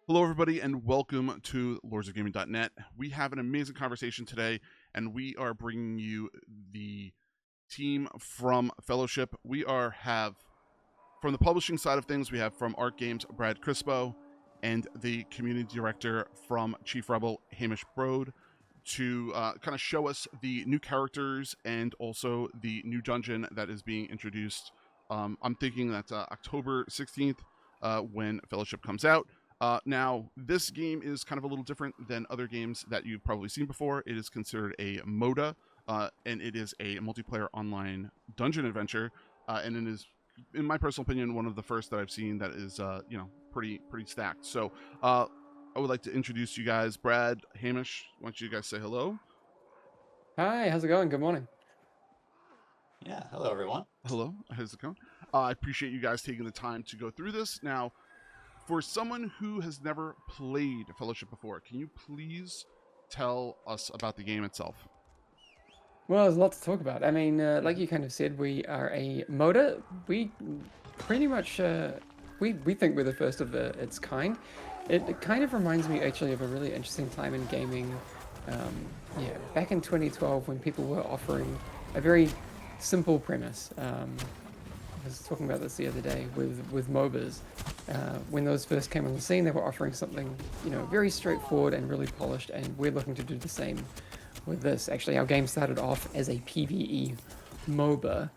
Hello, everybody, and welcome to lordsofgaming.net. We have an amazing conversation today, and we are bringing you the team from Fellowship. We have, from the publishing side of things, we have from Art Games, Brad Crispo, and the community director from Chief Rebel, Hamish Bode, to kind of show us the new characters and also the new dungeon that is being introduced. I'm thinking that's October 16th when Fellowship comes out. Now, this game is kind of a little different than other games that you've probably seen before. It is considered a MODA, and it is a multiplayer online dungeon adventure, and it is, in my personal opinion, one of the first that I've seen that is, pretty stacked. So, I would like to introduce you guys. Brad, Hamish, why don't you guys say hello? Hi, how's it going? Good morning. Yeah, hello everyone. Hello, how's it going? I appreciate you guys taking the time to go through this. Now, for someone who has never played Fellowship before, can you please tell us about the game itself? Well, there's a lot to talk about. I mean, like you kind of said, we are a MODA. We pretty much, we think we're the first of its kind. It kind of reminds me actually of a really interesting time in gaming. Back in 2012 when people were offering a very simple premise. I was talking about this the other day with MOBAs. When those first came on the scene, they were offering something, very straightforward and really polished, and we're looking to do the same with this. Actually, our game started off as a PvE MOBA,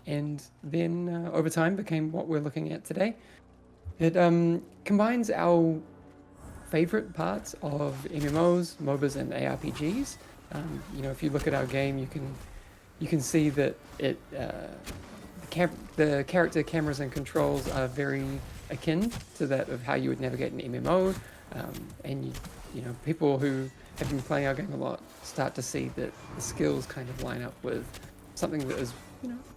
and then over time became what we're looking at today. It combines our favorite parts of MMOs, MOBAs, and ARPGs. If you look at our game, you can see that the character cameras and controls are very akin to that of how you would navigate an MMO, and people who have been playing our game a lot start to see that the skills kind of line up with something that is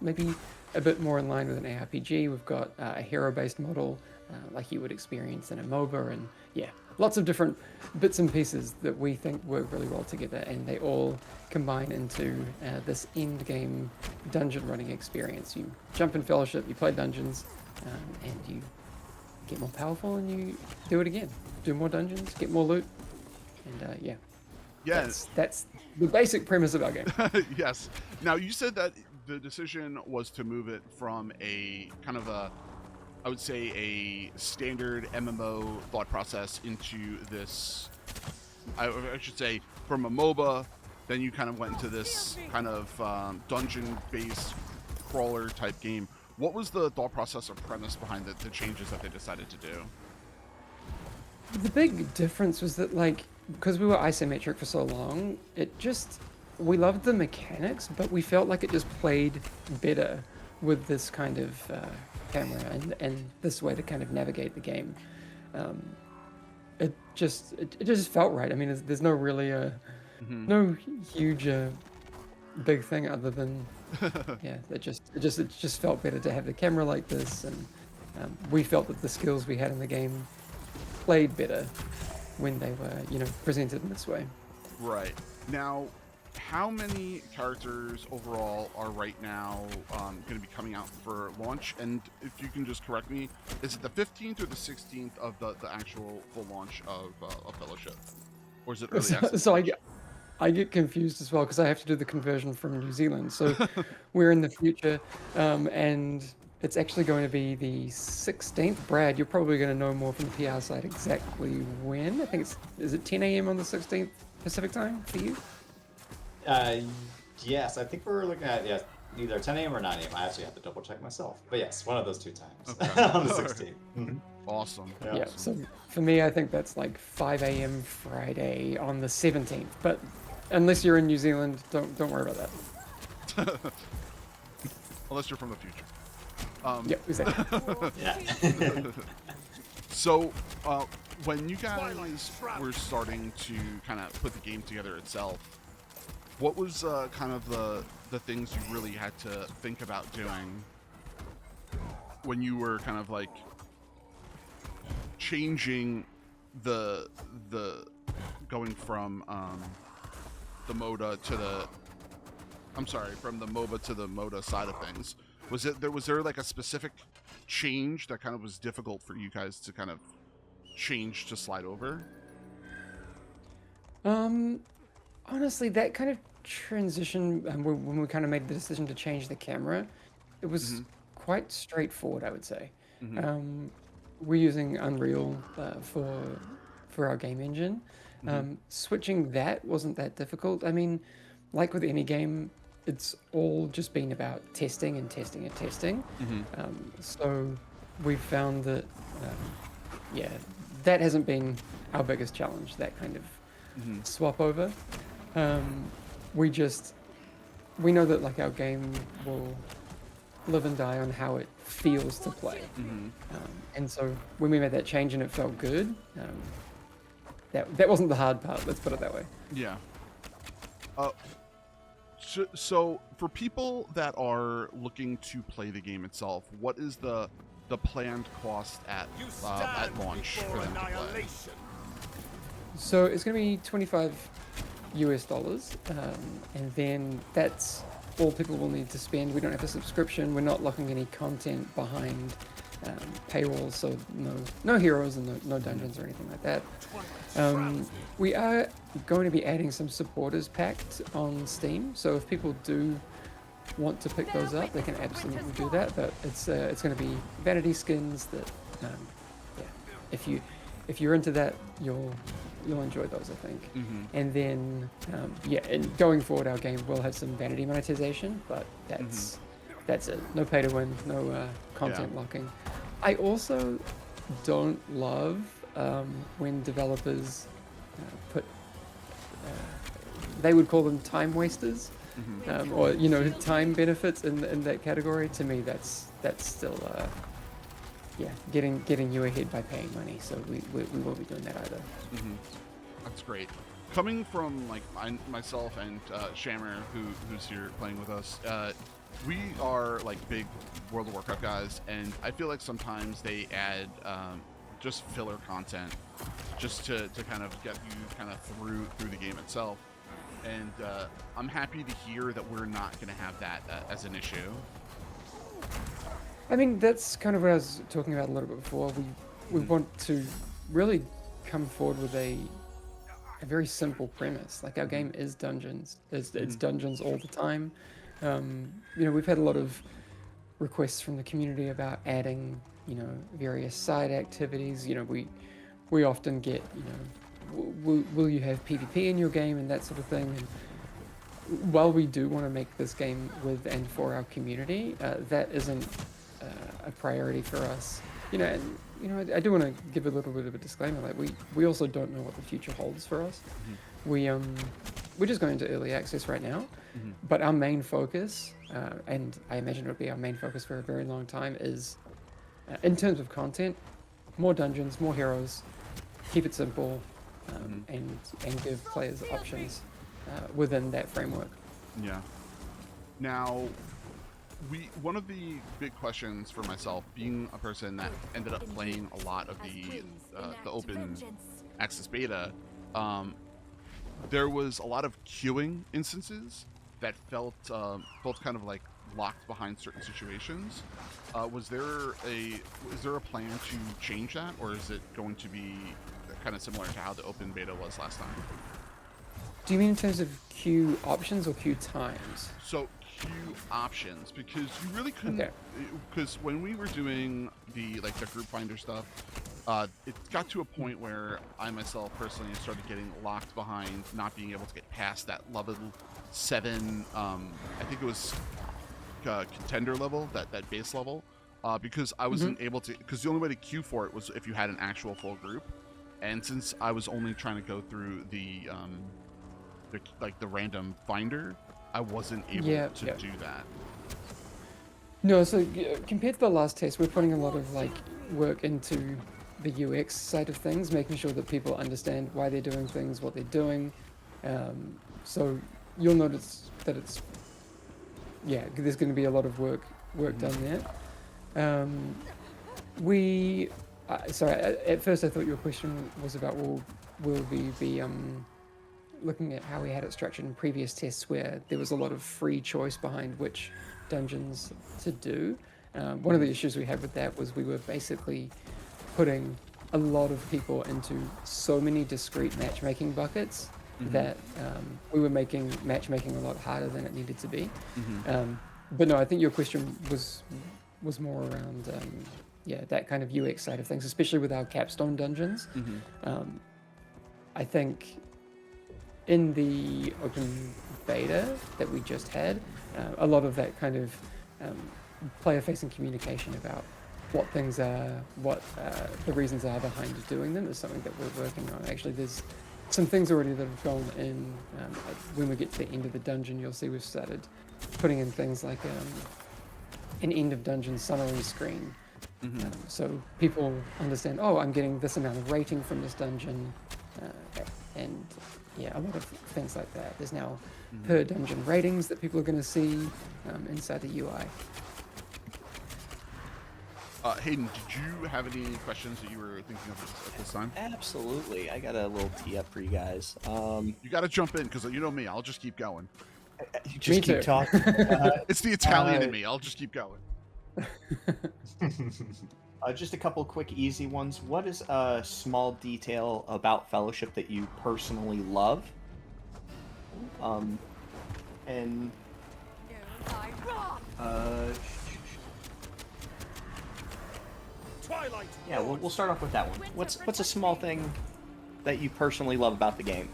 maybe a bit more in line with an ARPG. We've got a hero-based model like you would experience in a MOBA, and lots of different bits and pieces that we think work really well together, and they all combine into this end game dungeon running experience. You jump in Fellowship, you play dungeons, and you get more powerful, and you do it again. Do more dungeons, get more loot, and that's the basic premise of our game. Yes. Now, you said that the decision was to move it from a kind of I would say a standard MMO thought process into this, I should say, from a MOBA, then you kind of went into this kind of dungeon-based crawler type game. What was the thought process or premise behind the changes that they decided to do? The big difference was that, because we were isometric for so long, we loved the mechanics, but we felt like it just played better with this kind of camera and this way to kind of navigate the game. It just felt right. I mean, there's no really no huge big thing other than it just felt better to have the camera like this, and we felt that the skills we had in the game played better when they were presented in this way. Right. Now, how many characters overall are right now going to be coming out for launch? And if you can just correct me, is it the 15th or the 16th of the actual full launch of Fellowship? Or is it early access? So I get confused as well because I have to do the conversion from New Zealand. So we're in the future, and it's actually going to be the 16th. Brad, you're probably going to know more from the PR side exactly when. I think is it 10 a.m. on the 16th Pacific time for you? Yes, I think we're looking at either 10 a.m. or 9 a.m. I actually have to double check myself, but yes, one of those two times. Okay. On the 16th. Mm-hmm. Awesome. Yeah. So for me, I think that's like 5 a.m. Friday on the 17th. But unless you're in New Zealand, don't worry about that. Unless you're from the future. Yeah, exactly. Yeah. So, when you guys were starting to kind of put the game together itself, what was kind of the things you really had to think about doing when you were kind of like changing the going from the MODA to the from the MOBA to the MODA side of things? Was there like a specific change that kind of was difficult for you guys to kind of change to slide over? Honestly, that kind of transition, when we kind of made the decision to change the camera, it was quite straightforward, I would say. We're using Unreal for our game engine. Switching that wasn't that difficult. I mean, like with any game, it's all just been about testing and testing and testing. So we've found that, yeah, that hasn't been our biggest challenge, that kind of swap over. We know that like our game will live and die on how it feels to play. And so when we made that change and it felt good, that wasn't the hard part, let's put it that way. Yeah. So for people that are looking to play the game itself, what is the planned cost at launch for them to play? So it's going to be $25 US, and then that's all people will need to spend. We don't have a subscription. We're not locking any content behind paywalls, so no heroes and no dungeons or anything like that. We are going to be adding some supporters packed on Steam, so if people do want to pick those up, they can absolutely do that. But it's going to be vanity skins that, if you're into that, you'll enjoy those, I think. And then, and going forward, our game will have some vanity monetization, but that's it. No pay to win, no content locking. I also don't love when developers they would call them time wasters, or time benefits in that category. To me, that's still getting you ahead by paying money. So we won't be doing that either. That's great. Coming from like myself and Shammer, who's here playing with us, we are like big World of Warcraft guys, and I feel like sometimes they add just filler content just to kind of get you kind of through the game itself. And I'm happy to hear that we're not going to have that as an issue. I mean, that's kind of what I was talking about a little bit before. We want to really come forward with a very simple premise. Like our game is dungeons. It's dungeons all the time. We've had a lot of requests from the community about adding, various side activities. We often get, will you have PvP in your game and that sort of thing. And while we do want to make this game with and for our community, that isn't a priority for us. I do want to give a little bit of a disclaimer. Like we also don't know what the future holds for us. We're just going into early access right now, but our main focus, and I imagine it'll be our main focus for a very long time, is in terms of content, more dungeons, more heroes, keep it simple, and give players options within that framework. Yeah. Now, one of the big questions for myself, being a person that ended up playing a lot of the open access beta, there was a lot of queuing instances that felt kind of like locked behind certain situations. Is there a plan to change that, or is it going to be kind of similar to how the open beta was last time? Do you mean in terms of queue options or queue times? So queue options, because you really couldn't, because when we were doing the group finder stuff, it got to a point where I myself personally started getting locked behind not being able to get past that level 7, I think it was contender level, that base level, because I wasn't able to, because the only way to queue for it was if you had an actual full group, and since I was only trying to go through the random finder, I wasn't able to do that. No, so compared to the last test, we're putting a lot of work into the UX side of things, making sure that people understand why they're doing things, what they're doing. So you'll notice that it's there's going to be a lot of work done there. Sorry, at first I thought your question was about will we be looking at how we had it structured in previous tests where there was a lot of free choice behind which dungeons to do. One of the issues we had with that was we were basically putting a lot of people into so many discrete matchmaking buckets that we were making matchmaking a lot harder than it needed to be. But no, I think your question was more around that kind of UX side of things, especially with our capstone dungeons. I think in the open beta that we just had, a lot of that kind of player-facing communication about what things are, what the reasons are behind doing them is something that we're working on. Actually, there's some things already that have gone in. When we get to the end of the dungeon, you'll see we've started putting in things like an end of dungeon summary screen. So people understand, oh, I'm getting this amount of rating from this dungeon, and a lot of things like that. There's now per dungeon ratings that people are going to see inside the UI. Hayden, did you have any questions that you were thinking of at this time? Absolutely. I got a little tee up for you guys. You got to jump in because you know me. I'll just keep going. You just keep talking. It's the Italian in me. I'll just keep going. Just a couple quick, easy ones. What is a small detail about Fellowship that you personally love? And yeah, we'll start off with that one. What's a small thing that you personally love about the game?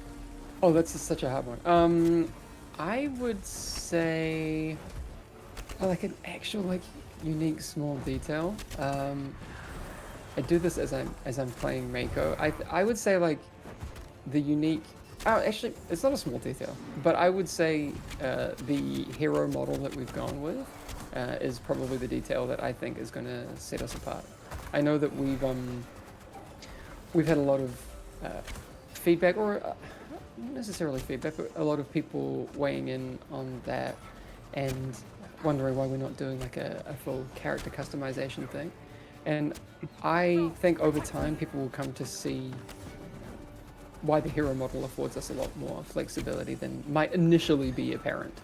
Oh, that's such a hard one. I would say like an actual unique small detail. I do this as I'm playing Mako. I would say like the unique. Oh, actually, it's not a small detail, but I would say the hero model that we've gone with is probably the detail that I think is going to set us apart. I know that we've had a lot of feedback, or not necessarily feedback, but a lot of people weighing in on that and wondering why we're not doing like a full character customization thing. And I think over time people will come to see why the hero model affords us a lot more flexibility than might initially be apparent.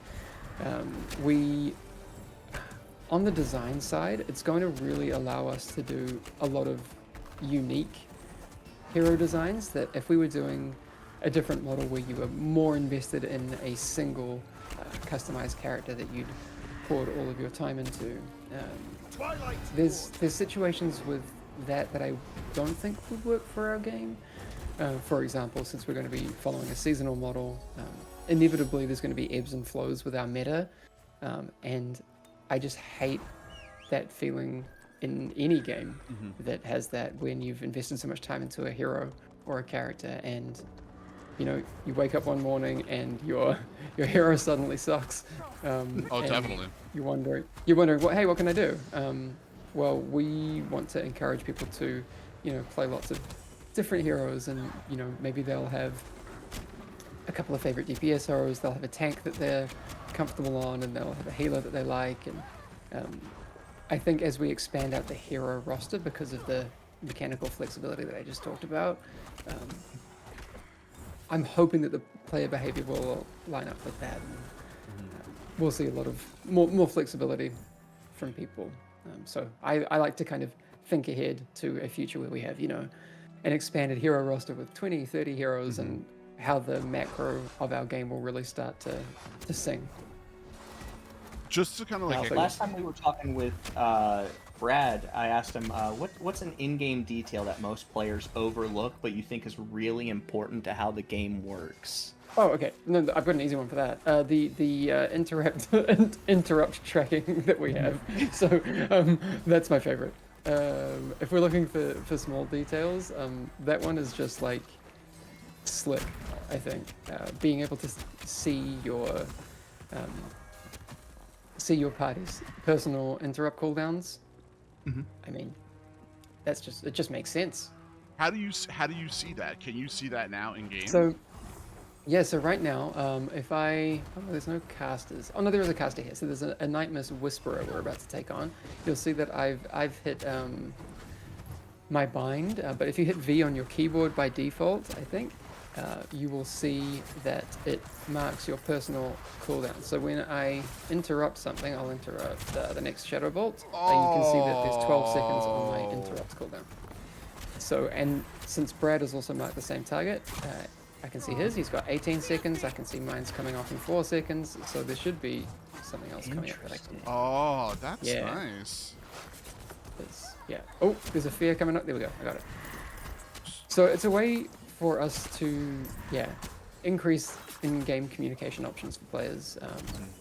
On the design side, it's going to really allow us to do a lot of unique hero designs that if we were doing a different model where you were more invested in a single customized character that you'd poured all of your time into, there's situations with that I don't think would work for our game. For example, since we're going to be following a seasonal model, inevitably there's going to be ebbs and flows with our meta, and I just hate that feeling in any game that has that, when you've invested so much time into a hero or a character and you wake up one morning and your hero suddenly sucks. Definitely. You're wondering, what can I do? Well, we want to encourage people to, play lots of different heroes, and maybe they'll have a couple of favorite DPS heroes. They'll have a tank that they're comfortable on, and they'll have a healer that they like. And I think as we expand out the hero roster, because of the mechanical flexibility that I just talked about, I'm hoping that the player behavior will line up with that, and we'll see a lot of more flexibility from people. So I like to kind of think ahead to a future where we have, an expanded hero roster with 20, 30 heroes, and how the macro of our game will really start to sing. Just to kind of like... last time we were talking with Brad, I asked him, what's an in-game detail that most players overlook, but you think is really important to how the game works? Oh, okay. No, I've got an easy one for that. The interrupt tracking that we have. So that's my favorite. If we're looking for small details, that one is just like slick, I think. Being able to see your party's personal interrupt cooldowns. I mean, it just makes sense. How do you see that? Can you see that now in game? So right now, there's no casters. Oh no, there is a caster here. So there's a Nightmare's Whisperer we're about to take on. You'll see that I've hit my bind, but if you hit V on your keyboard by default, I think, you will see that it marks your personal cooldown. So when I interrupt something, I'll interrupt the next Shadow Bolt, and you can see that there's 12 seconds on my interrupt cooldown. So, and since Brad has also marked the same target, I can see his. He's got 18 seconds. I can see mine's coming off in 4 seconds. So there should be something else coming up that I can. Oh, that's Yeah. nice. Yeah. Oh, there's a fear coming up. There we go. I got it. So it's a way for us to, increase in-game communication options for players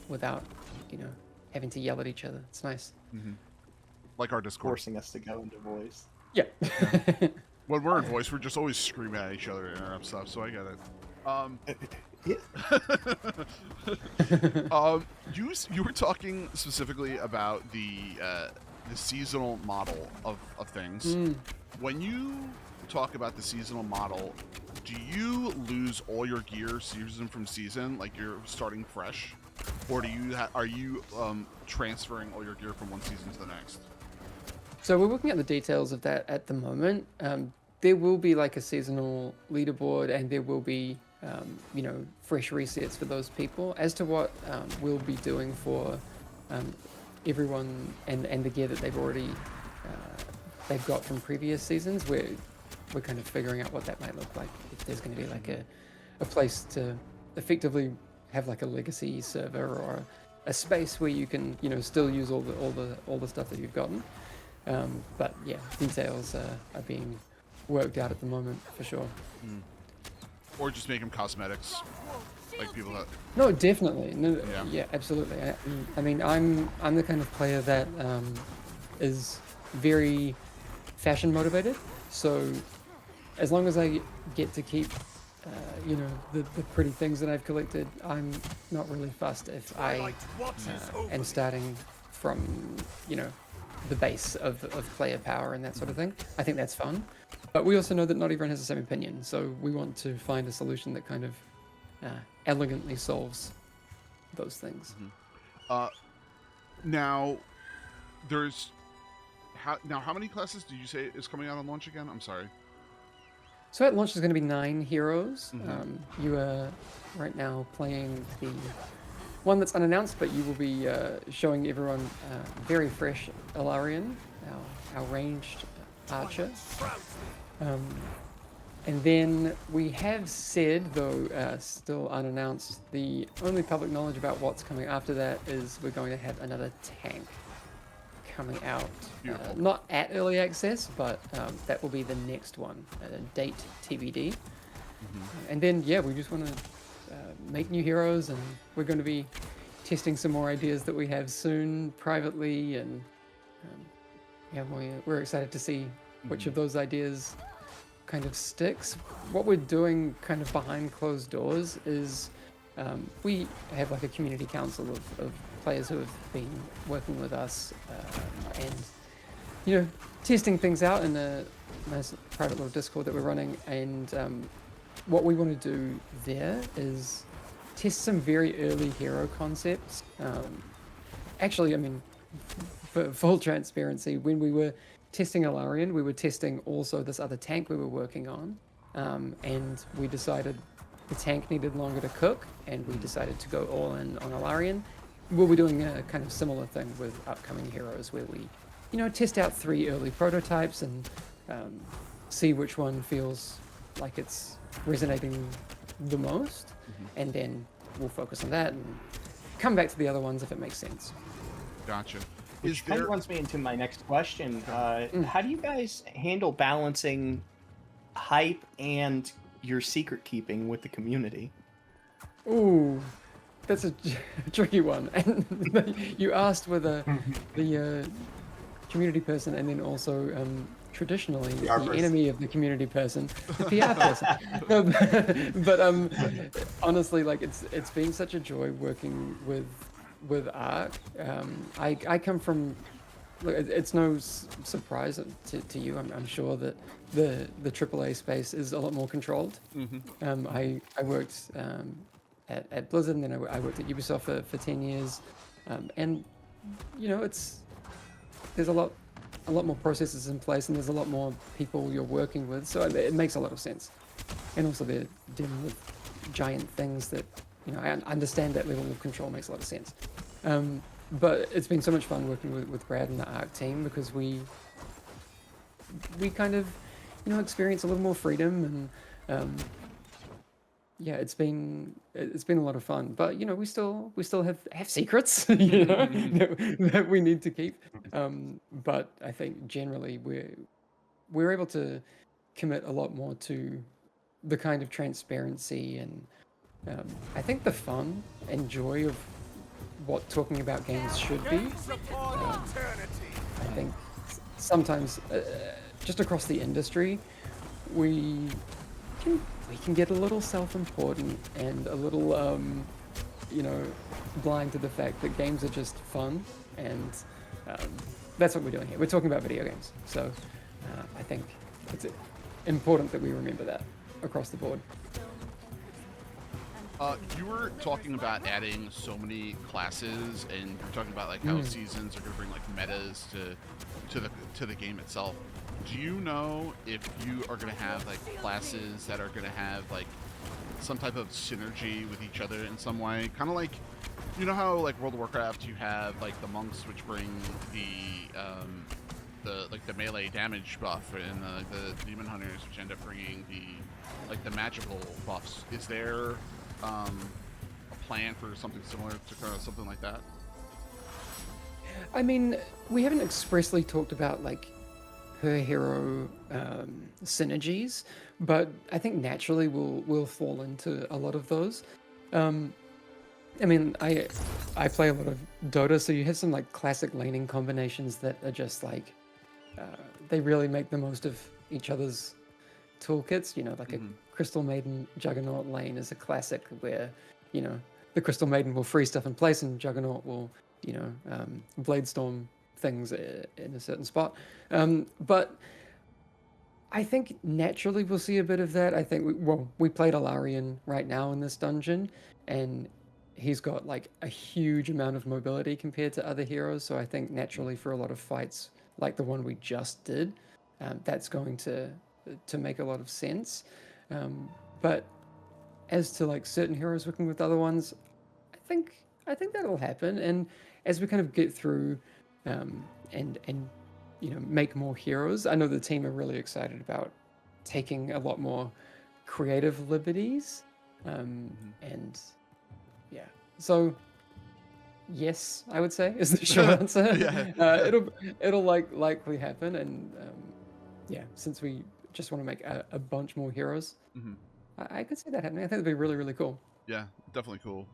without, having to yell at each other. It's nice. Like our Discord. Forcing us to go into voice. Yeah. When we're in voice, we're just always screaming at each other and interrupt stuff, so I get it. You were talking specifically about the seasonal model of things. When you talk about the seasonal model, do you lose all your gear season from season, like you're starting fresh, or are you transferring all your gear from one season to the next? So we're looking at the details of that at the moment. There will be like a seasonal leaderboard, and there will be, fresh resets for those people. As to what we'll be doing for everyone and the gear that they've got from previous seasons, we're kind of figuring out what that might look like. If there's going to be like a place to effectively have like a legacy server or a space where you can, still use all the stuff that you've gotten. But yeah, details are being worked out at the moment for sure. Or just make them cosmetics, like people that. No, definitely. No, Yeah. yeah, absolutely. I mean, I'm the kind of player that is very fashion motivated. So as long as I get to keep, the pretty things that I've collected, I'm not really fussed if I am starting from, the base of player power and that sort of thing. I think that's fun. But we also know that not everyone has the same opinion, so we want to find a solution that kind of elegantly solves those things. Now, how many classes did you say is coming out on launch again? I'm sorry. So at launch there's going to be 9 heroes. You are right now playing the one that's unannounced, but you will be showing everyone very fresh Alarian, our ranged archer. And then we have said, though still unannounced, the only public knowledge about what's coming after that is we're going to have another tank coming out. Not at early access, but that will be the next one. Date TBD. And then, we just want to make new heroes, and we're going to be testing some more ideas that we have soon privately, and we're excited to see which of those ideas kind of sticks. What we're doing kind of behind closed doors is we have like a community council of players who have been working with us and testing things out in a nice private little Discord that we're running. And what we want to do there is test some very early hero concepts. Actually, I mean, for full transparency, when we were testing Alarian, we were testing also this other tank we were working on, and we decided the tank needed longer to cook, and we decided to go all in on Alarian. We'll be doing a kind of similar thing with upcoming heroes, where we, test out 3 early prototypes and see which one feels like it's resonating the most, and then we'll focus on that and come back to the other ones if it makes sense. Gotcha. Which kind of runs me into my next question. How do you guys handle balancing hype and your secret keeping with the community? Ooh, that's a tricky one. And you asked with the community person, and then also traditionally the enemy of the community person, the PR person. No, but honestly, like it's been such a joy working with Ark. I come from, look, it's no surprise to you. I'm sure that the AAA space is a lot more controlled. I worked at Blizzard, and then I worked at Ubisoft for 10 years, and there's a lot more processes in place, and there's a lot more people you're working with, so it makes a lot of sense. And also they're dealing with giant things that, I understand that level of control makes a lot of sense. But it's been so much fun working with Brad and the Ark team, because we kind of experience a little more freedom, and yeah, it's been a lot of fun. But we still have secrets, that we need to keep. But I think generally we're able to commit a lot more to the kind of transparency and I think the fun and joy of what talking about games should be. I think sometimes just across the industry, we can get a little self-important and a little blind to the fact that games are just fun, and that's what we're doing here. We're talking about video games, so I think it's important that we remember that across the board. You were talking about adding so many classes, and you're talking about like how seasons are going to bring like metas to the game itself. Do you know if you are going to have like classes that are going to have like some type of synergy with each other in some way? Kind of like, how like World of Warcraft, you have like the monks, which bring the melee damage buff, and the demon hunters, which end up bringing the magical buffs. Is there a plan for something similar to kind of something like that? I mean, we haven't expressly talked about like per hero synergies, but I think naturally we'll fall into a lot of those. I mean, I play a lot of Dota, so you have some like classic laning combinations that are just like they really make the most of each other's toolkits. Like a Crystal Maiden Juggernaut lane is a classic where the Crystal Maiden will freeze stuff in place and Juggernaut will blade storm things in a certain spot. But I think naturally we'll see a bit of that. I think we played Alarian right now in this dungeon, and he's got like a huge amount of mobility compared to other heroes. So I think naturally for a lot of fights like the one we just did, that's going to make a lot of sense. But as to like certain heroes working with other ones, I think that'll happen. And as we kind of get through and make more heroes, I know the team are really excited about taking a lot more creative liberties. And yeah, so yes, I would say is the short answer. Yeah. It'll likely happen, and yeah, since we just want to make a bunch more heroes, I could see that happening. I think it'd be really, really cool. Yeah, definitely cool.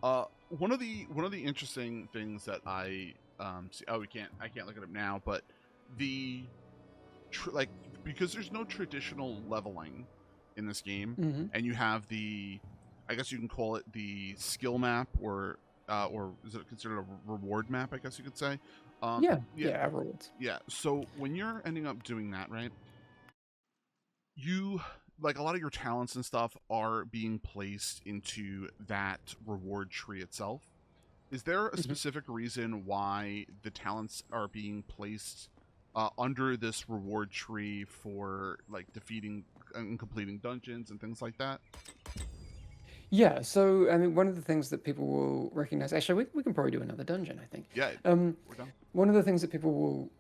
One of the interesting things that I see. Oh, I can't look it up now, but because there's no traditional leveling in this game, and you have I guess you can call it the skill map, or is it considered a reward map? I guess you could say. Yeah, rewards. Yeah. So when you're ending up doing that, right? You like a lot of your talents and stuff are being placed into that reward tree itself. Is there a specific reason why the talents are being placed under this reward tree for like defeating and completing dungeons and things like that? Yeah, so I mean, one of the things that people will recognize. Actually, we can probably do another dungeon, I think. Yeah, we're done. One of the things that people will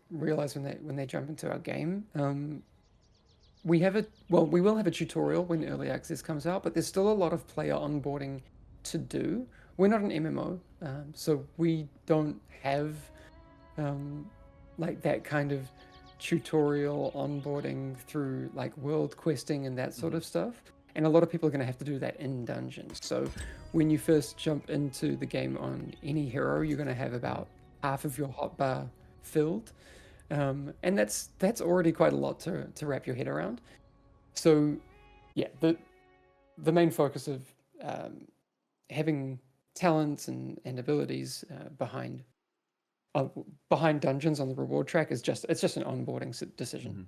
realize when they jump into our game, we will have a tutorial when early access comes out, but there's still a lot of player onboarding to do. We're not an MMO, so we don't have like that kind of tutorial onboarding through like world questing and that sort of stuff. And a lot of people are going to have to do that in dungeons. So when you first jump into the game on any hero, you're going to have about half of your hotbar filled. And that's already quite a lot to wrap your head around. So yeah, the main focus of having talents and abilities behind dungeons on the reward track is just an onboarding decision.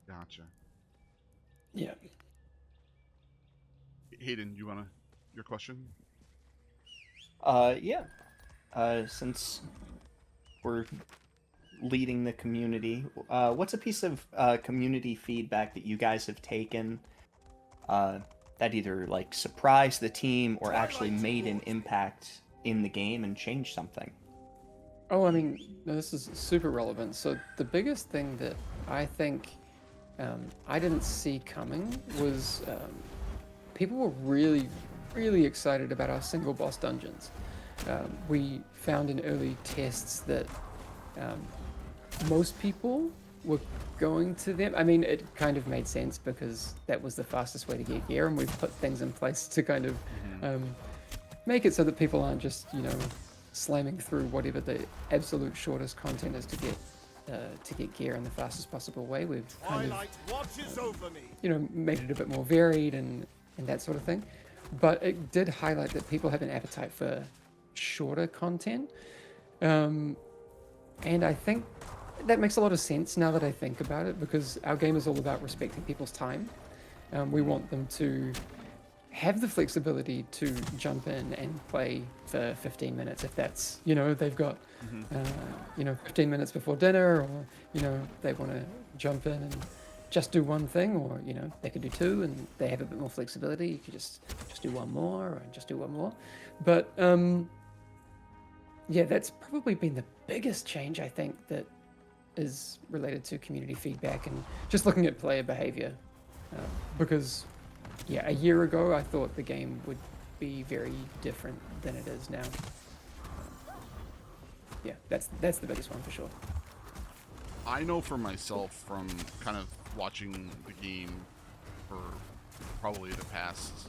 Gotcha. Yeah. Hayden, your question? Yeah. Since we're leading the community, what's a piece of community feedback that you guys have taken that either like surprised the team or actually made an impact in the game and changed something? Oh, I mean, this is super relevant. So the biggest thing that I think I didn't see coming was people were really, really excited about our single boss dungeons. We found in early tests that most people were going to them. I mean, it kind of made sense because that was the fastest way to get gear, and we've put things in place to kind of make it so that people aren't just, slamming through whatever the absolute shortest content is to get gear in the fastest possible way. We've kind of, made it a bit more varied and that sort of thing. But it did highlight that people have an appetite for shorter content. And I think that makes a lot of sense now that I think about it, because our game is all about respecting people's time. We want them to have the flexibility to jump in and play for 15 minutes if that's, they've got, 15 minutes before dinner, or, they want to jump in and just do one thing, or, they could do two and they have a bit more flexibility. You could just do one more, or just do one more. But, yeah, that's probably been the biggest change, I think, that is related to community feedback and just looking at player behavior. Because, yeah, a year ago, I thought the game would be very different than it is now. Yeah, that's the biggest one for sure. I know for myself from kind of watching the game for probably the past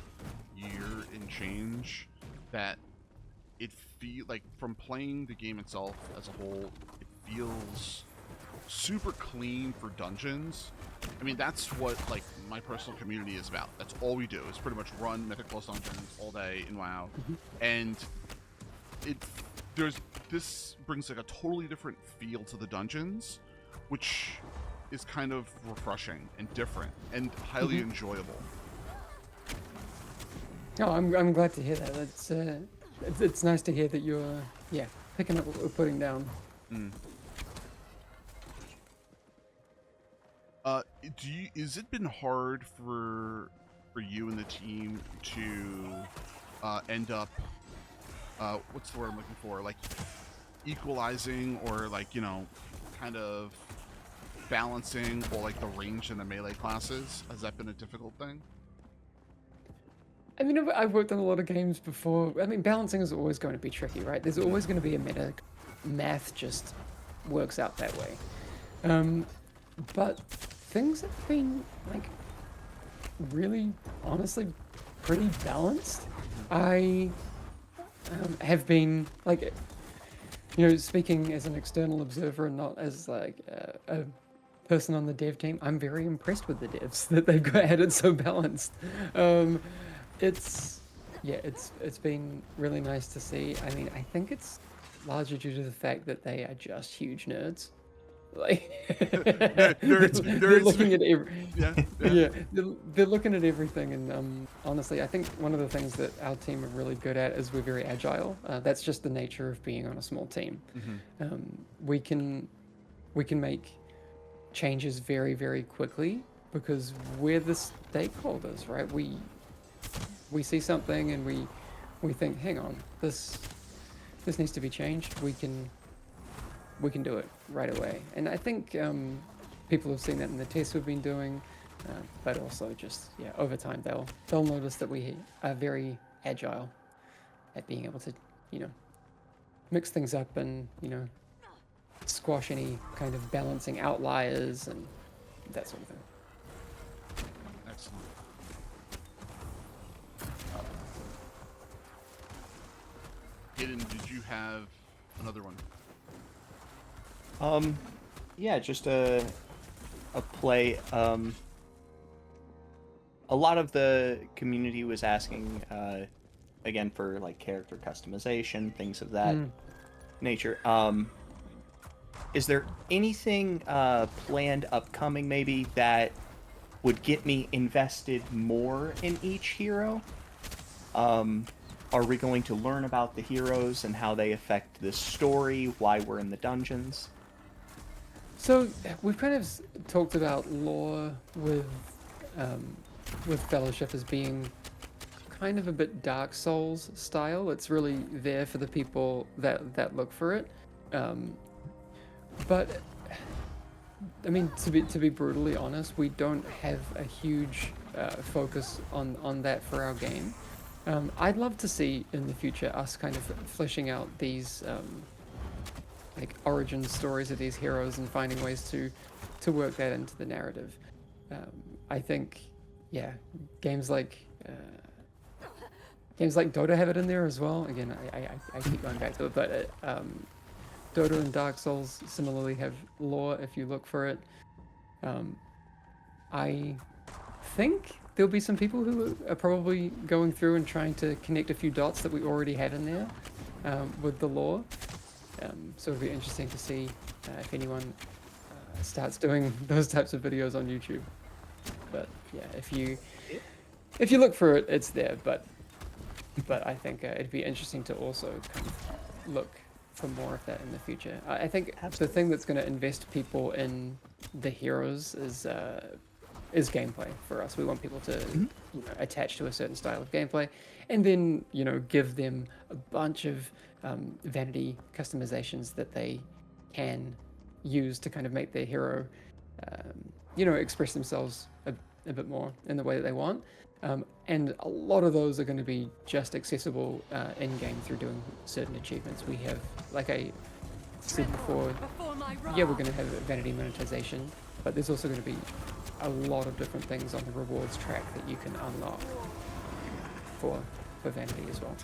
year and change that it feel like from playing the game itself as a whole, it feels super clean for dungeons. I mean, that's what like my personal community is about. That's all we do is pretty much run Mythic Plus dungeons all day in WoW, and this brings like a totally different feel to the dungeons, which is kind of refreshing and different and highly enjoyable. Oh, I'm glad to hear that. It's nice to hear that you're picking up what we're putting down. Is it been hard for you and the team to end up what's the word I'm looking for, like equalizing or like kind of balancing or like the range in the melee classes? Has that been a difficult thing? I mean, I've worked on a lot of games before. I mean, balancing is always going to be tricky, right? There's always going to be a meta. Math just works out that way. But things have been, like, really, honestly, pretty balanced. I have been, like, speaking as an external observer and not as, like, a person on the dev team, I'm very impressed with the devs that they've had it so balanced. It's been really nice to see. I mean, I think it's largely due to the fact that they are just huge nerds. Like they're looking at they're looking at everything, and honestly, I think one of the things that our team are really good at is we're very agile. That's just the nature of being on a small team. We can make changes very, very quickly because we're the stakeholders, right? We see something and we think, hang on, this needs to be changed. We can do it right away. And I think people have seen that in the tests we've been doing, but also just over time they'll notice that we are very agile at being able to mix things up and squash any kind of balancing outliers and that sort of thing. Excellent. Hayden, did you have another one? Yeah, just a play. A lot of the community was asking, again, for like character customization, things of that nature. Is there anything planned upcoming maybe that would get me invested more in each hero? Are we going to learn about the heroes and how they affect the story, why we're in the dungeons? So we've kind of talked about lore with Fellowship as being kind of a bit Dark Souls style. It's really there for the people that look for it. But I mean, to be brutally honest, we don't have a huge focus on that for our game. I'd love to see in the future us kind of fleshing out these like origin stories of these heroes and finding ways to work that into the narrative. I think, yeah, games like Dota have it in there as well. Again, I keep going back to it, but Dota and Dark Souls similarly have lore if you look for it. I think there'll be some people who are probably going through and trying to connect a few dots that we already have in there with the lore. So it'll be interesting to see if anyone starts doing those types of videos on YouTube. But yeah, if you look for it, it's there. But I think it'd be interesting to also kind of look for more of that in the future. I think the thing that's going to invest people in the heroes is gameplay for us. We want people to attach to a certain style of gameplay, and then give them a bunch of vanity customizations that they can use to kind of make their hero, express themselves a bit more in the way that they want. And a lot of those are going to be just accessible in-game through doing certain achievements. We have, like I said before, yeah, we're going to have vanity monetization, but there's also going to be a lot of different things on the rewards track that you can unlock for vanity as well.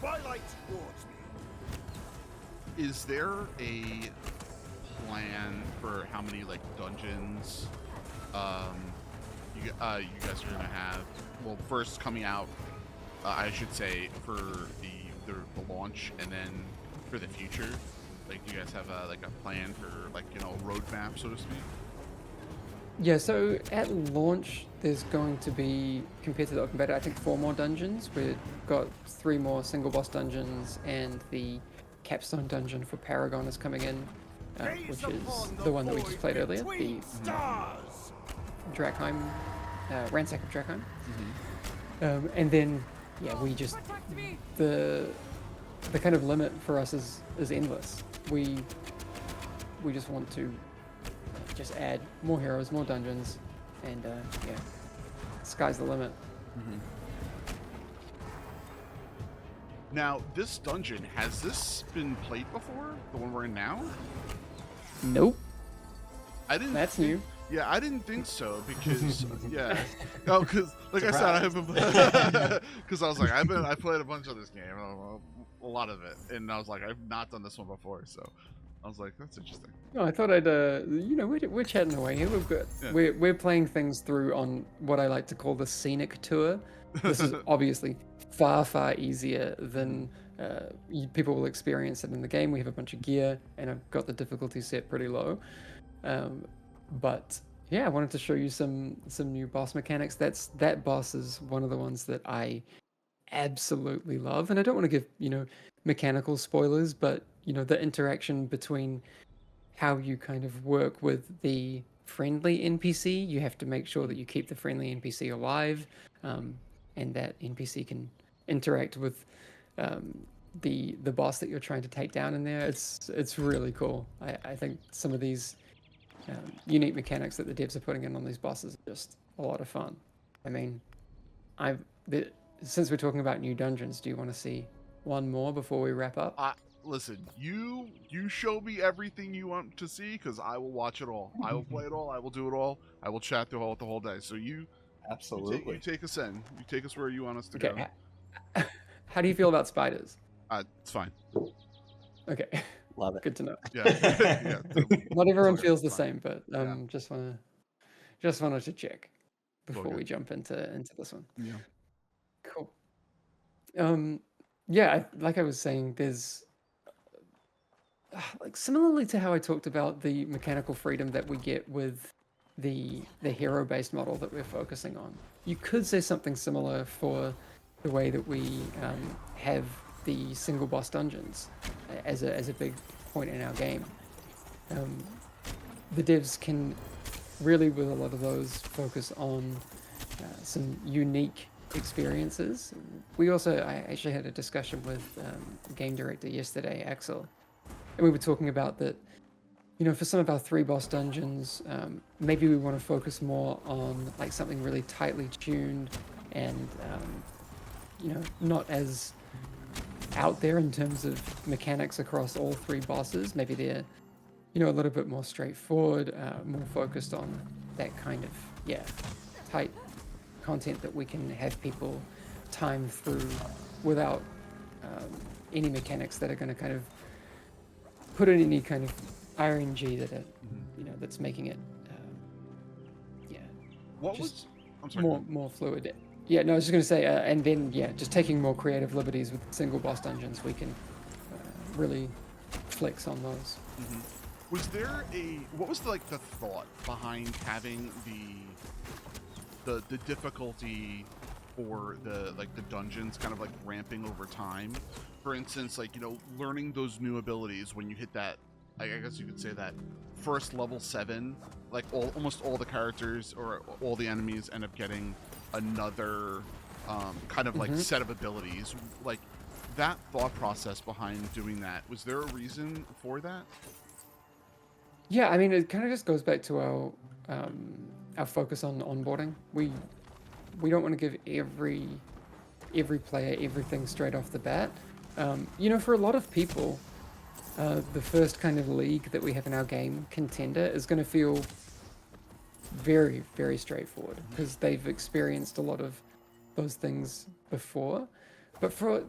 Is there a plan for how many like dungeons you guys are gonna have? Well, first coming out, I should say, for the launch, and then for the future. Like, do you guys have a plan for a roadmap, so to speak? Yeah, so at launch, there's going to be, compared to the open beta, I think 4 more dungeons. We've got 3 more single boss dungeons, and the capstone dungeon for Paragon is coming in, which is the one that we just played earlier, the Drakheim, Ransack of Drakheim. And then, yeah, we just, the kind of limit for us is endless. We just want to just add more heroes, more dungeons, and yeah, sky's the limit. Now, this dungeon, has this been played before? The one we're in now? Nope. I didn't. That's think, new. Yeah, I didn't think so because yeah, no, because like I said, I haven't because I was like I played a bunch of this game, a lot of it, and I was like I've not done this one before, so I was like that's interesting. No, I thought I'd we're chatting away here. We've got we're playing things through on what I like to call the scenic tour. This is obviously far easier than people will experience it in the game. We have a bunch of gear, and I've got the difficulty set pretty low. But yeah, I wanted to show you some new boss mechanics. That boss is one of the ones that I absolutely love, and I don't want to give mechanical spoilers, but the interaction between how you kind of work with the friendly NPC. You have to make sure that you keep the friendly NPC alive, and that NPC can interact with the boss that you're trying to take down in there. It's really cool. I think some of these unique mechanics that the devs are putting in on these bosses are just a lot of fun. I mean, since we're talking about new dungeons, do you want to see one more before we wrap up? Listen, you show me everything you want to see, because I will watch it all. I will play it all. I will do it all. I will chat the whole day. So absolutely you take us in. You take us where you want us to go. How do you feel about spiders? It's fine. Okay. Love it. Good to know. Yeah. Not everyone feels the same, but just wanted to check before we jump into this one. Yeah. Cool. Yeah, like I was saying, there's like similarly to how I talked about the mechanical freedom that we get with the hero-based model that we're focusing on. You could say something similar for the way that we have the single boss dungeons as a big point in our game. The devs can really, with a lot of those, focus on some unique experiences. I actually had a discussion with the game director yesterday, Axel, and we were talking about that for some of our 3 boss dungeons, maybe we want to focus more on like something really tightly tuned and not as out there in terms of mechanics across all 3 bosses. Maybe they're a little bit more straightforward, more focused on that kind of tight content that we can have people time through without any mechanics that are going to kind of put in any kind of RNG that that's making it What just was? I'm sorry. more fluid. Yeah, no, I was just going to say, and then just taking more creative liberties with single boss dungeons, we can really flex on those. Was there what was the thought behind having the difficulty for the dungeons kind of ramping over time? For instance, learning those new abilities when you hit that, I guess you could say that first level 7, almost all the characters or all the enemies end up getting another kind of set of abilities. That thought process behind doing that, was there a reason for that? Yeah, I mean, it kind of just goes back to our focus on onboarding. We don't want to give every player everything straight off the bat. For a lot of people, the first kind of league that we have in our game, Contender, is going to feel very, very straightforward because they've experienced a lot of those things before. But for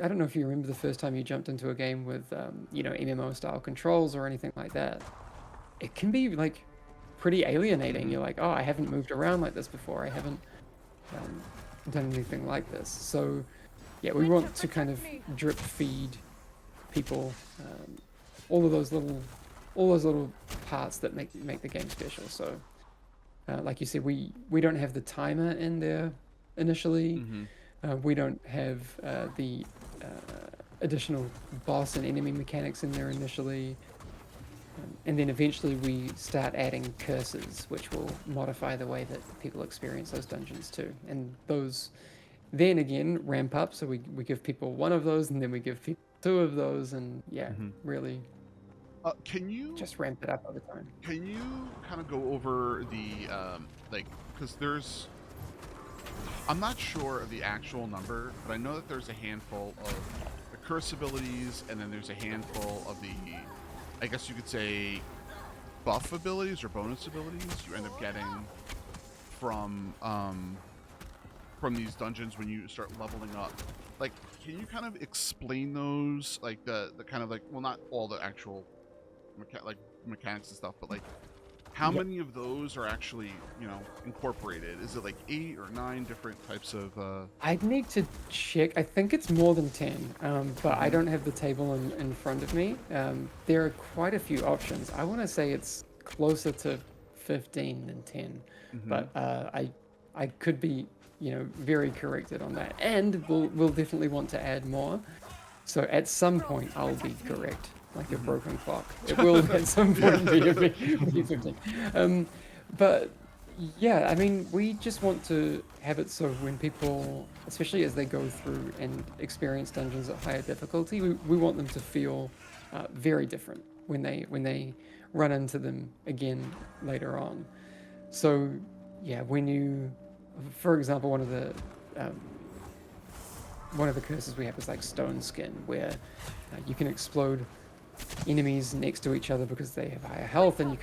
I don't know if you remember the first time you jumped into a game with MMO style controls or anything like that. It can be pretty alienating. You're like, oh, I haven't moved around like this before. I haven't done anything like this. So we want to kind of drip feed people all those little parts that make the game special. So like you said, we don't have the timer in there initially. We don't have the additional boss and enemy mechanics in there initially. And then eventually we start adding curses, which will modify the way that people experience those dungeons too. And those then again ramp up. So we give people 1 of those, and then we give people 2 of those, and really can you just ramp it up over time. Can you kind of go over the because there's, I'm not sure of the actual number, but I know that there's a handful of the curse abilities, and then there's a handful of the, I guess you could say, buff abilities or bonus abilities you end up getting from these dungeons when you start leveling up. Can you kind of explain those, the kind of well, not all the actual mechanics and stuff, but how many of those are actually incorporated? Is it 8 or 9 different types of I'd need to check. I think it's more than 10, but I don't have the table in front of me. There are quite a few options. I want to say it's closer to 15 than 10, but I could be very corrected on that, and we'll definitely want to add more. So at some point I'll be correct, like a broken clock. It will at some point be 15. But yeah, I mean, we just want to have it so when people, especially as they go through and experience dungeons at higher difficulty, we want them to feel very different when they run into them again later on. So yeah, when you, for example, one of the curses we have is Stone Skin, where you can explode enemies next to each other because they have higher health, and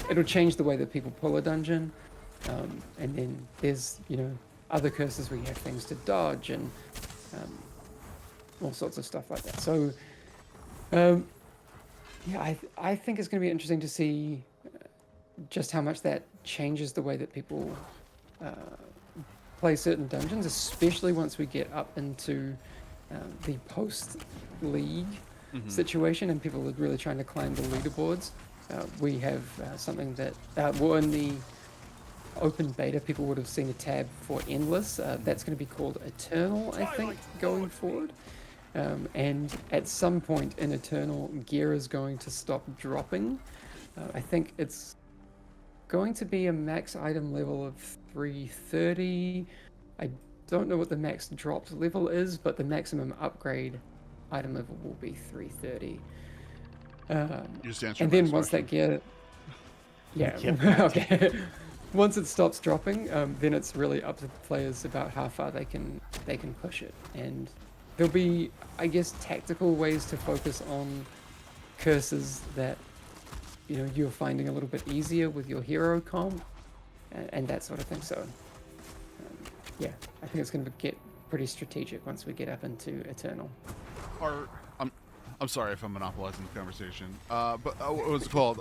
it'll change the way that people pull a dungeon. And then there's other curses where you have things to dodge and all sorts of stuff like that. So I think it's going to be interesting to see just how much that changes the way that people play certain dungeons, especially once we get up into the post-league situation and people are really trying to climb the leaderboards. We have something that, in the open beta, people would have seen a tab for Endless. That's going to be called Eternal, I think, going forward. And at some point in Eternal, gear is going to stop dropping. I think it's going to be a max item level of 330. I don't know what the max drop level is, but the maximum upgrade item level will be 330. You just answered And my then next once question. that gear, yeah, Yep. okay. Once it stops dropping, then it's really up to the players about how far they can push it, and there'll be, I guess, tactical ways to focus on curses that you're finding a little bit easier with your hero comp and that sort of thing. So yeah, I think it's going to get pretty strategic once we get up into Eternal. I'm sorry if I'm monopolizing the conversation, but what was it called?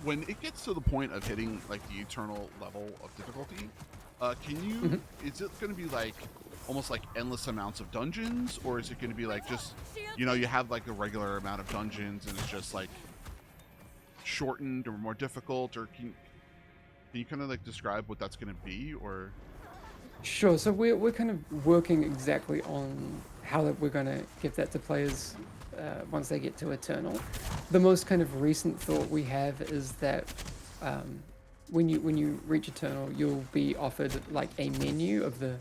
When it gets to the point of hitting like the eternal level of difficulty, can you? Is it going to be like almost like endless amounts of dungeons, or is it going to be like just you have like a regular amount of dungeons and it's just like shortened or more difficult, or can you kind of like describe what that's going to be, or? Sure. So we're kind of working exactly on how that we're going to give that to players once they get to Eternal. The most kind of recent thought we have is that when you reach Eternal, you'll be offered like a menu of the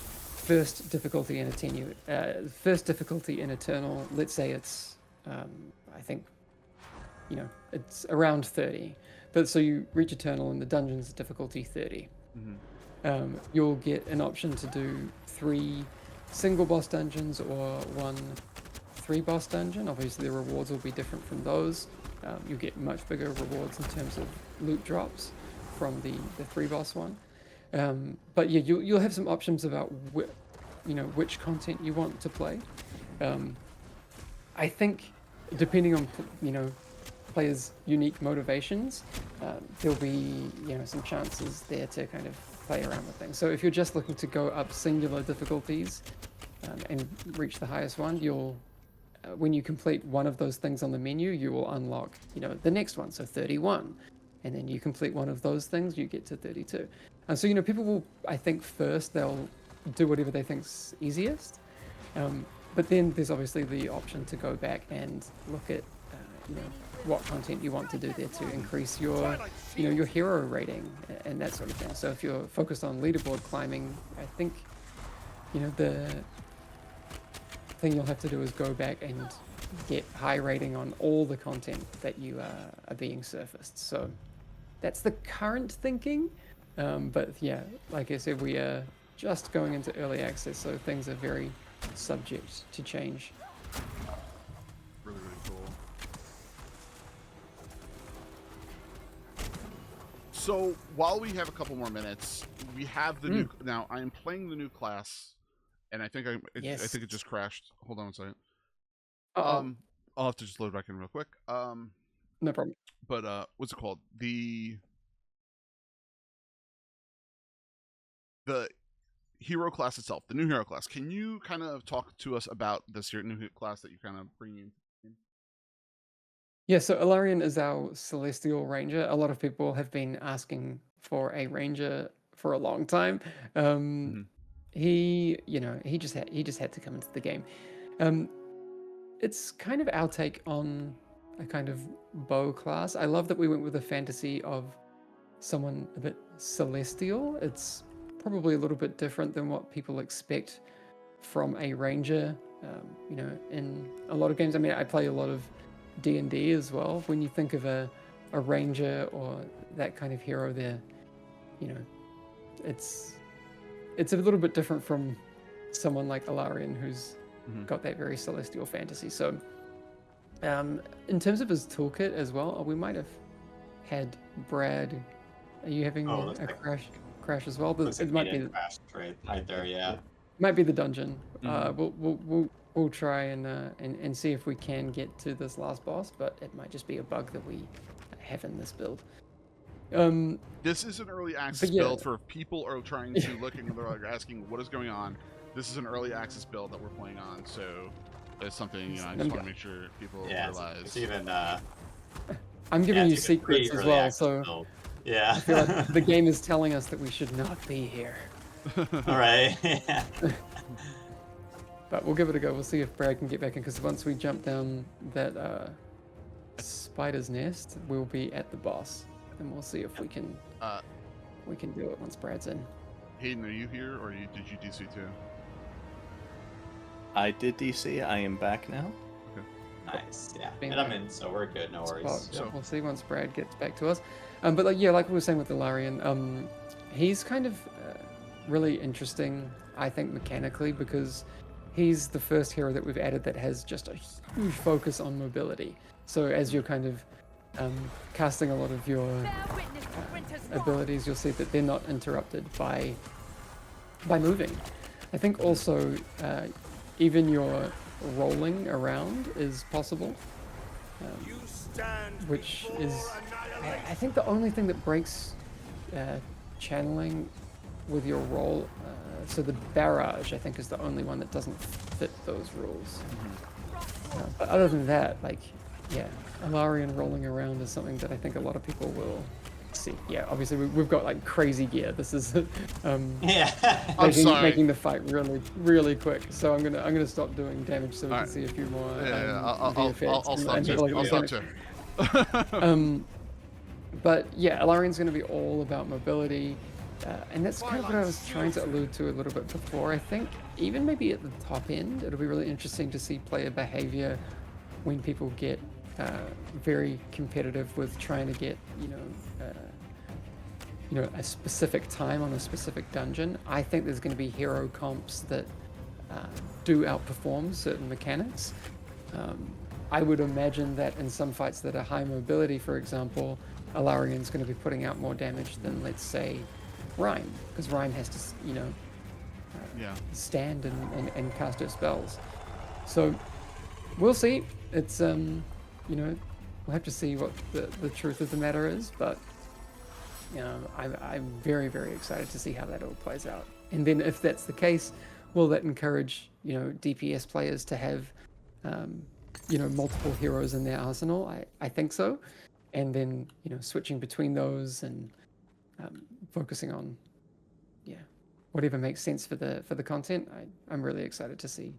first difficulty in Eternal. Let's say it's I think it's around 30, but so you reach Eternal and the dungeon's difficulty 30. You'll get an option to do 3 single boss dungeons or 1 3-boss dungeon. Obviously, the rewards will be different from those. You'll get much bigger rewards in terms of loot drops from the 3-boss one. But yeah, you'll have some options about which content you want to play. I think depending on players' unique motivations, there'll be some chances there to kind of play around with things. So if you're just looking to go up singular difficulties and reach the highest one, you'll when you complete one of those things on the menu, you will unlock the next one, so 31, and then you complete one of those things, you get to 32. And so people will, I think, first they'll do whatever they think's easiest, but then there's obviously the option to go back and look at what content you want to do there to increase your your hero rating and that sort of thing. So if you're focused on leaderboard climbing, I think the thing you'll have to do is go back and get high rating on all the content that you are being surfaced. So that's the current thinking, but yeah, like I said, we are just going into early access, so things are very subject to change. Really, really cool. So while we have a couple more minutes, we have the new. Now I am playing the new class, and I think I think it just crashed. Hold on a second. I'll have to just load back in real quick. No problem. But what's it called? The hero class itself, the new hero class. Can you kind of talk to us about this new class that you kind of bring in? Yeah, so Ilarion is our celestial ranger. A lot of people have been asking for a ranger for a long time. He just had to come into the game. It's kind of our take on a kind of bow class. I love that we went with a fantasy of someone a bit celestial. It's probably a little bit different than what people expect from a ranger. In a lot of games. I mean, I play a lot of D&D as well. When you think of a ranger or that kind of hero, there, it's a little bit different from someone like Ilarion, who's got that very celestial fantasy. So in terms of his toolkit as well, we might have had Brad. Are you having a crash as well? It might be crash right there. Yeah. Might be the dungeon. We'll try and see if we can get to this last boss, but it might just be a bug that we have in this build. This is an early access build for people are trying to looking. They're asking what is going on. This is an early access build that we're playing on, so it's something I just want to make sure people realize. It's even. I'm giving you secrets as well, so build. Yeah. I feel like the game is telling us that we should not be here. All right. But we'll give it a go. We'll see if Brad can get back in, because once we jump down that spider's nest, we'll be at the boss, and we'll see if we can do it once Brad's in. Hayden, are you here, or did you DC too? I did DC. I am back now. Okay. Nice. Yeah. Being And I'm in, so we're good. No spot. worries. Yeah, So- we'll see once Brad gets back to us. But like, yeah, like we were saying with Ilarion, he's kind of really interesting, I think, mechanically, because he's the first hero that we've added that has just a huge focus on mobility. So as you're kind of casting a lot of your abilities, you'll see that they're not interrupted by moving. I think also even your rolling around is possible, which is I think the only thing that breaks channeling with your roll. So the barrage, I think, is the only one that doesn't fit those rules. But other than that, like, yeah, Ilarion rolling around is something that I think a lot of people will see. Yeah, obviously we've got like crazy gear. This is Yeah. I'm sorry. making the fight really, really quick. So I'm gonna stop doing damage so we All can right. see a few more. I'll stop and too. like I'll stop mechanics. too. But yeah, Ilarion's going to be all about mobility, and that's kind of what I was trying to allude to a little bit before. I think even maybe at the top end, it'll be really interesting to see player behavior when people get very competitive with trying to get a specific time on a specific dungeon. I think there's going to be hero comps that do outperform certain mechanics. I would imagine that in some fights that are high mobility, for example, Alarion's going to be putting out more damage than, let's say, Rhyme, because Rhyme has to, stand and cast her spells. So we'll see. It's we'll have to see what the truth of the matter is, but I'm very, very excited to see how that all plays out. And then if that's the case, will that encourage DPS players to have multiple heroes in their arsenal? I think so. And then switching between those and focusing on whatever makes sense for the content. I'm really excited to see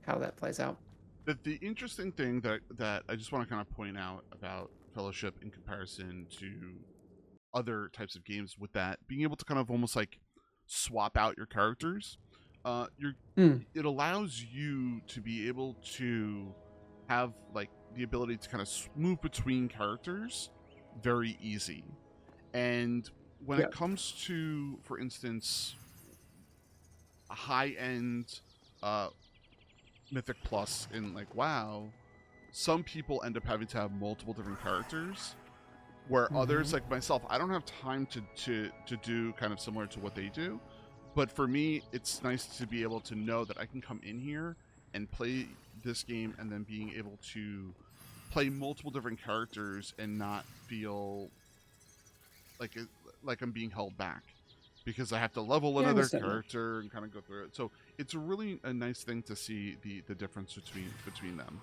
how that plays out. The interesting thing that I just want to kind of point out about Fellowship in comparison to other types of games, with that being able to kind of almost like swap out your characters, it allows you to be able to have like the ability to kind of move between characters very easy. And when it comes to, for instance, a high-end Mythic Plus in like WoW, some people end up having to have multiple different characters, where others like myself, I don't have time to do kind of similar to what they do. But for me, it's nice to be able to know that I can come in here and play this game and then being able to play multiple different characters and not feel like I'm being held back because I have to level another character and kind of go through it. So it's really a nice thing to see the difference between them.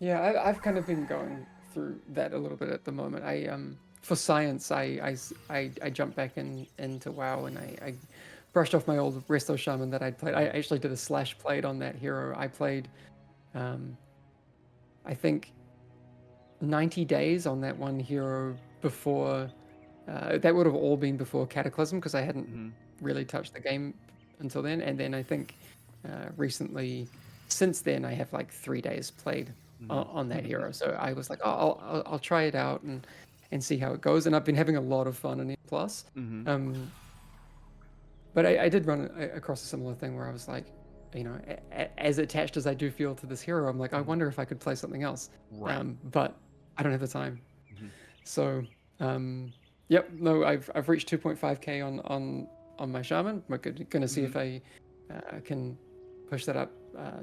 Yeah, I've kind of been going through that a little bit at the moment. For science, I jumped back into WoW and I brushed off my old Resto Shaman that I'd played. I actually did a slash played on that hero. I played, I think, 90 days on that one hero before. That would have all been before Cataclysm because I hadn't really touched the game until then. And then I think recently, since then, I have like 3 days played on that hero. So I was like, oh, I'll try it out and see how it goes. And I've been having a lot of fun in E+. But I did run across a similar thing where I was like, as attached as I do feel to this hero, I'm like, I wonder if I could play something else. Right. But I don't have the time. So, yep, no, I've reached 2.5k on my shaman. I'm gonna see if I can push that up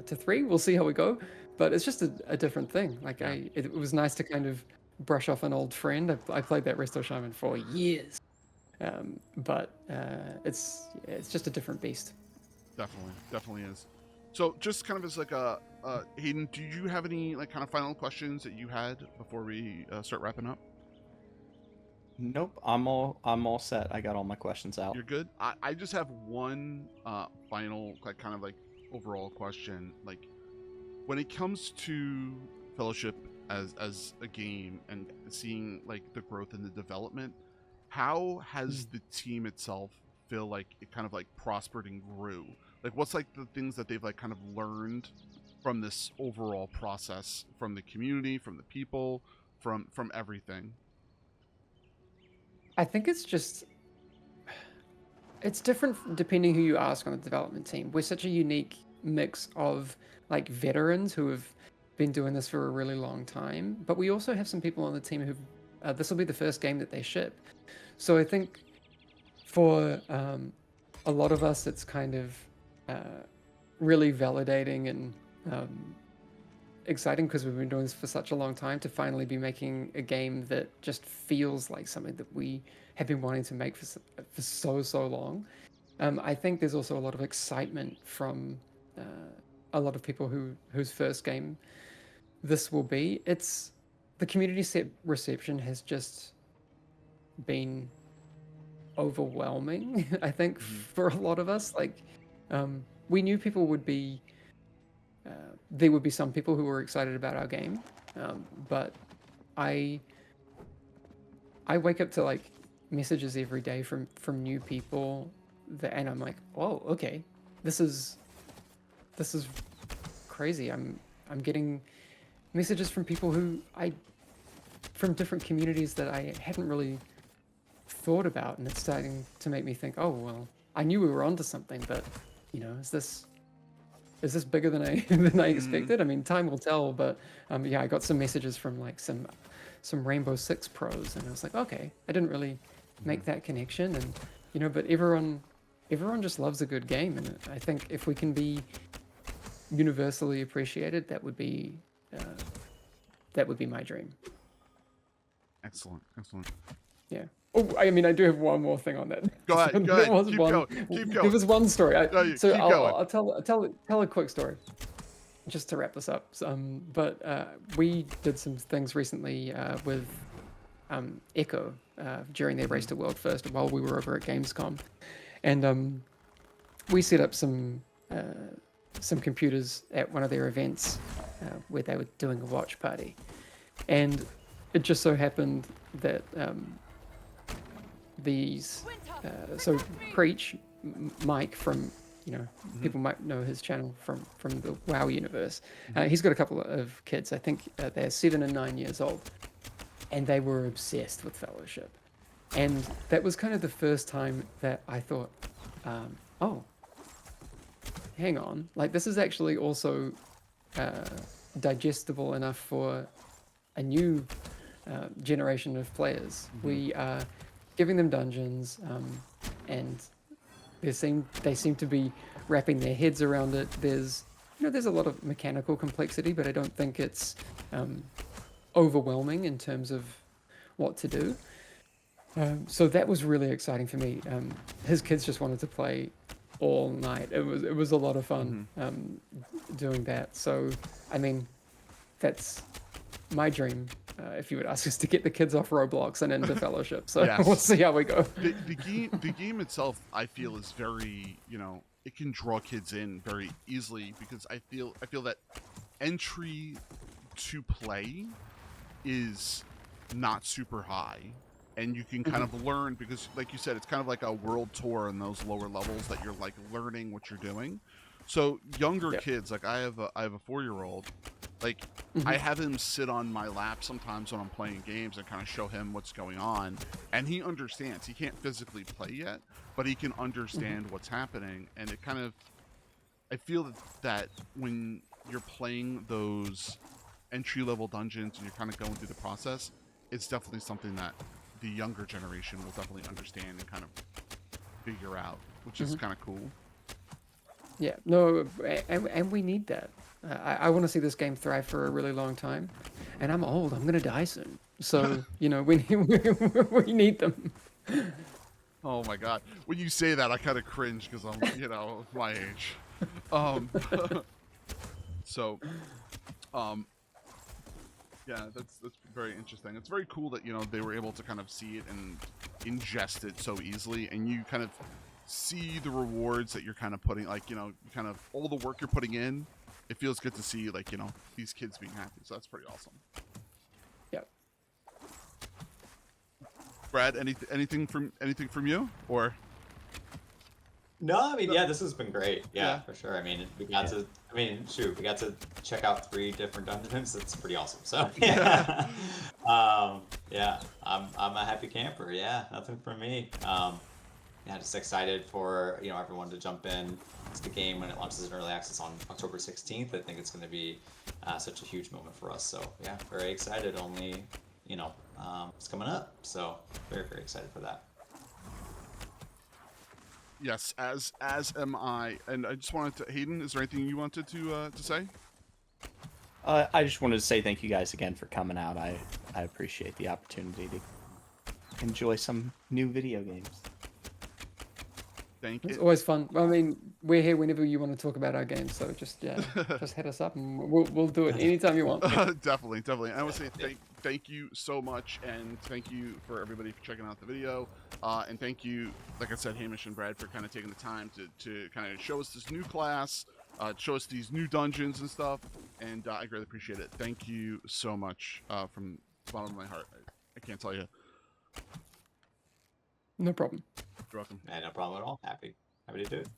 to 3. We'll see how we go. But it's just a different thing. Like it was nice to kind of brush off an old friend. I played that Resto Shaman for years. But it's just a different beast. Definitely is. So just kind of as like a Hayden, do you have any like kind of final questions that you had before we start wrapping up? Nope, I'm all set. I got all my questions out. You're good. I just have one final like kind of like overall question. Like when it comes to Fellowship as a game and seeing like the growth and the development, how has the team itself feel like it kind of like prospered and grew? Like what's like the things that they've like kind of learned from this overall process, from the community, from the people, from everything? I think it's different depending who you ask on the development team. We're such a unique mix of like veterans who have been doing this for a really long time, but we also have some people on the team who this will be the first game that they ship. So I think for a lot of us, it's kind of really validating and exciting because we've been doing this for such a long time to finally be making a game that just feels like something that we have been wanting to make for so long. I think there's also a lot of excitement from a lot of people whose first game this will be. The community set reception has just been overwhelming. I think for a lot of us, like we knew people would be. There would be some people who were excited about our game, but I wake up to like messages every day from new people and I'm like, oh, okay, this is crazy. I'm getting messages from people from different communities that I hadn't really thought about, and it's starting to make me think, oh well, I knew we were onto something, but is this bigger than I expected? I mean, time will tell, but yeah, I got some messages from like some Rainbow Six pros, and I was like, okay, I didn't really make that connection, and but everyone just loves a good game, and I think if we can be universally appreciated, that would be my dream. Excellent. Yeah. Oh, I mean, I do have one more thing on that. Go ahead. Keep going. There was one story. Keep going. I'll tell a quick story, just to wrap this up. But we did some things recently with Echo during their Race to World First while we were over at Gamescom, and we set up some computers at one of their events where they were doing a watch party, and it just so happened that so Preach Mike from people might know his channel from the WoW universe. He's got a couple of kids. I think they're 7 and 9 years old, and they were obsessed with Fellowship. And that was kind of the first time that I thought, oh, hang on, like this is actually also digestible enough for a new generation of players. We are giving them dungeons, and they seem to be wrapping their heads around it. There's a lot of mechanical complexity, but I don't think it's overwhelming in terms of what to do. So that was really exciting for me. His kids just wanted to play all night. It was a lot of fun doing that. So I mean, that's my dream. If you would ask us to get the kids off Roblox and into Fellowship, so Yes. We'll see how we go. The game itself, I feel, is very it can draw kids in very easily because I feel that entry to play is not super high, and you can kind of learn because, like you said, it's kind of like a world tour in those lower levels that you're like learning what you're doing. So younger kids, like I have a 4-year-old. Like, I have him sit on my lap sometimes when I'm playing games and kind of show him what's going on. And he understands. He can't physically play yet, but he can understand what's happening. And it kind of, I feel that when you're playing those entry-level dungeons and you're kind of going through the process, it's definitely something that the younger generation will definitely understand and kind of figure out, which is kind of cool. Yeah, no, and we need that. I want to see this game thrive for a really long time, and I'm old. I'm gonna die soon, so we need them. Oh my god! When you say that, I kind of cringe because I'm my age. Yeah, that's very interesting. It's very cool that they were able to kind of see it and ingest it so easily, and you kind of see the rewards that you're kind of putting, like kind of all the work you're putting in. It feels good to see these kids being happy, so that's pretty awesome. Yep. Brad, anything from you, or No, I mean, yeah, this has been great. Yeah, Yeah. for sure. I mean, we got to. I mean, shoot, we got to check out 3 different dungeons. It's pretty awesome. So yeah, yeah, I'm a happy camper. Yeah, nothing from me. Yeah, just excited for everyone to jump in to the game when it launches in early access on October 16th. I think it's going to be such a huge moment for us. So yeah, very excited. Only it's coming up. So very excited for that. Yes, as am I. And I just wanted to, Hayden, is there anything you wanted to say? I just wanted to say thank you guys again for coming out. I appreciate the opportunity to enjoy some new video games. Thank It's you. always fun. I mean, we're here whenever you want to talk about our games, so just hit us up and we'll do it anytime you want. Definitely. I want to say thank you so much, and thank you for everybody for checking out the video. And thank you, like I said, Hamish and Brad, for kind of taking the time to kind of show us this new class, show us these new dungeons and stuff, and I greatly appreciate it. Thank you so much from the bottom of my heart. I can't tell you. No problem. You're welcome. No problem at all. Happy to do it.